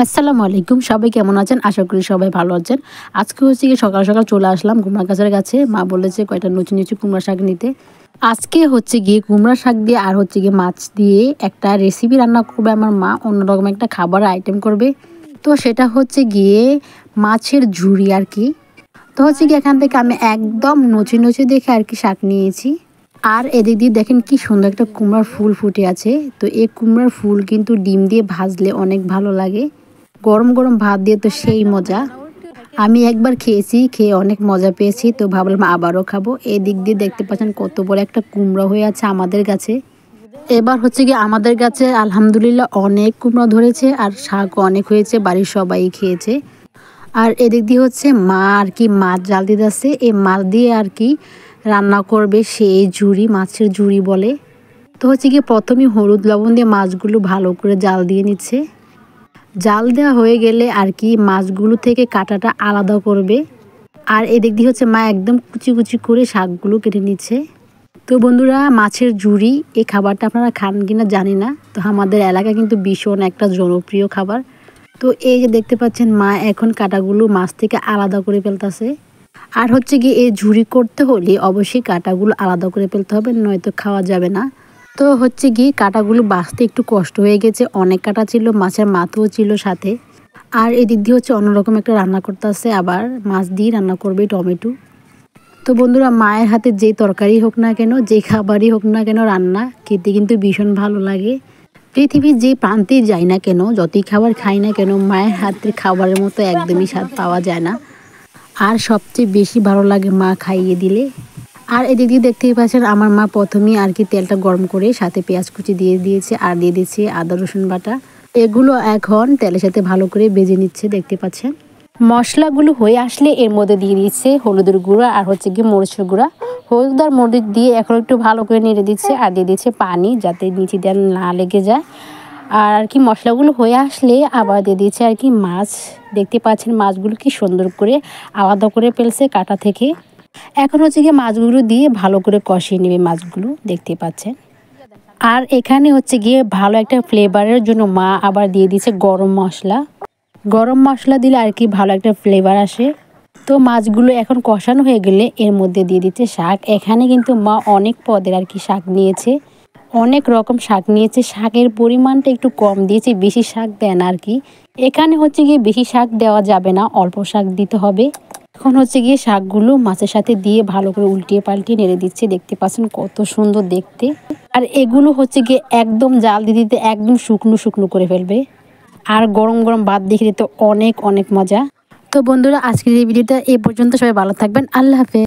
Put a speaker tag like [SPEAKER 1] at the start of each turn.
[SPEAKER 1] আসসালামু আলাইকুম, সবাই কেমন আছেন? আশা করি সবাই ভালো আছেন। আজকে হচ্ছে গিয়ে সকাল সকাল চলে আসলাম কুমড়া গাছের কাছে। মা বলেছে কয়টা নিচু কুমড়া শাক নিতে। আজকে হচ্ছে গিয়ে কুমড়া শাক দিয়ে আর হচ্ছে গিয়ে মাছ দিয়ে একটা রেসিপি রান্না করবে আমার মা। অন্যরকম একটা খাবারের আইটেম করবে। তো সেটা হচ্ছে গিয়ে মাছের ঝুড়ি আর কি। তো হচ্ছে গিয়ে এখান থেকে আমি একদম নচি দেখে আর কি শাক নিয়েছি। আর এদিক দিয়ে দেখেন কি সুন্দর একটা কুমড়ার ফুল ফুটে আছে। তো এই কুমড়ার ফুল কিন্তু ডিম দিয়ে ভাজলে অনেক ভালো লাগে। গরম গরম ভাত দিয়ে তো সেই মজা। আমি একবার খেয়েছি, খেয়ে অনেক মজা পেয়েছি, তো ভাবলাম আবারও খাবো। এদিক দিয়ে দেখতে পাচ্ছেন কত বড় একটা কুমড়া হয়ে আছে আমাদের গাছে। এবার হচ্ছে কি আমাদের গাছে আলহামদুলিল্লাহ অনেক কুমড়া ধরেছে আর শাকও অনেক হয়েছে, বাড়ির সবাই খেয়েছে। আর এদিক দিয়ে হচ্ছে মা আর কি মাছ জাল দিতেছে। এই মাছ দিয়ে আর কি রান্না করবে সেই ঝুড়ি, মাছের ঝুড়ি বলে। তো হচ্ছে কি প্রথমে হলুদ লবণ দিয়ে মাছগুলো ভালো করে জাল দিয়ে নিচ্ছে। জাল দেওয়া হয়ে গেলে আর কি মাছগুলো থেকে কাঁটাটা আলাদা করবে। আর এদিক দিয়ে হচ্ছে মা একদম কুচি করে শাকগুলো কেটে নিচ্ছে। তো বন্ধুরা, মাছের ঝুড়ি এই খাবারটা আপনারা খান কিনা জানি না, তো আমাদের এলাকায় কিন্তু ভীষণ একটা জনপ্রিয় খাবার। তো এই যে দেখতে পাচ্ছেন মা এখন কাঁটাগুলো মাছ থেকে আলাদা করে ফেলতেছে। আর হচ্ছে কি এই ঝুড়ি করতে হলে অবশ্যই কাঁটাগুলো আলাদা করে ফেলতে হবে, নয়তো খাওয়া যাবে না। তো হচ্ছে কি কাঁটাগুলো বাছতে একটু কষ্ট হয়ে গেছে, অনেক কাঁটা ছিল, মাছের মাথাও ছিল সাথে। আর এদিক দিয়ে হচ্ছে অন্যরকম একটা রান্না করতে আসছে, আবার মাছ দিয়ে রান্না করবে টমেটো। তো বন্ধুরা, মায়ের হাতে যে তরকারি হোক না কেন, যে খাবারই হোক না কেন, রান্না খেতে কিন্তু ভীষণ ভালো লাগে। পৃথিবীর যে প্রান্তে যাই না কেন, যতই খাবার খাই না কেন, মায়ের হাতের খাবারের মতো একদমই স্বাদ পাওয়া যায় না। আর সবচেয়ে বেশি ভালো লাগে মা খাইয়ে দিলে। আর এদিক দিয়ে দেখতেই পাচ্ছেন আমার মা প্রথমেই আর কি তেলটা গরম করে সাথে পেঁয়াজ কুচি দিয়ে দিয়েছে আর দিয়ে দিয়েছে আদা রসুন বাটা। এগুলো এখন তেলের সাথে ভালো করে ভেজে নিচ্ছে, দেখতে পাচ্ছেন। মশলাগুলো হয়ে আসলে এর মধ্যে দিয়ে দিচ্ছে হলুদের গুঁড়া আর হচ্ছে গিয়ে মরিচের গুঁড়া। হলুদ আর মরিচ দিয়ে এখন একটু ভালো করে নেড়ে দিচ্ছে আর দিয়ে দিচ্ছে পানি, যাতে নিচে দিয়ে না লেগে যায়। আর কি মশলাগুলো হয়ে আসলে আবার দিয়ে দিচ্ছে আর কি মাছ। দেখতে পাচ্ছেন মাছগুলো কি সুন্দর করে আলাদা করে ফেলছে কাঁটা থেকে। এখন হচ্ছে গিয়ে মাছগুলো দিয়ে ভালো করে কষিয়ে নেবে মাছগুলো, দেখতে পাচ্ছেন। আর এখানে হচ্ছে গিয়ে ভালো একটা ফ্লেভারের জন্য মা আবার দিয়ে দিচ্ছে গরম মশলা। গরম মশলা দিলে আর কি ভালো একটা ফ্লেভার আসে। তো মাছগুলো এখন কষানো হয়ে গেলে এর মধ্যে দিয়ে দিচ্ছে শাক। এখানে কিন্তু মা অনেক পদের আর কি শাক নিয়েছে, অনেক রকম শাক নিয়েছে। শাকের পরিমাণটা একটু কম দিয়েছে, বেশি শাক দেন আর কি। এখানে হচ্ছে গিয়ে বেশি শাক দেওয়া যাবে না, অল্প শাক দিতে হবে। এখন হচ্ছে গিয়ে শাকগুলো মাছের সাথে দিয়ে ভালো করে উল্টিয়ে পাল্টিয়ে নেড়ে দিচ্ছে, দেখতে পাচ্ছেন কত সুন্দর দেখতে। আর এগুলো হচ্ছে গিয়ে একদম জাল দিয়ে দিতে একদম শুকনো করে ফেলবে। আর গরম গরম ভাত দেখে দিতে অনেক মজা। তো বন্ধুরা, আজকের এই ভিডিওটা এই পর্যন্ত। সবাই ভালো থাকবেন, আল্লাহ হাফেজ।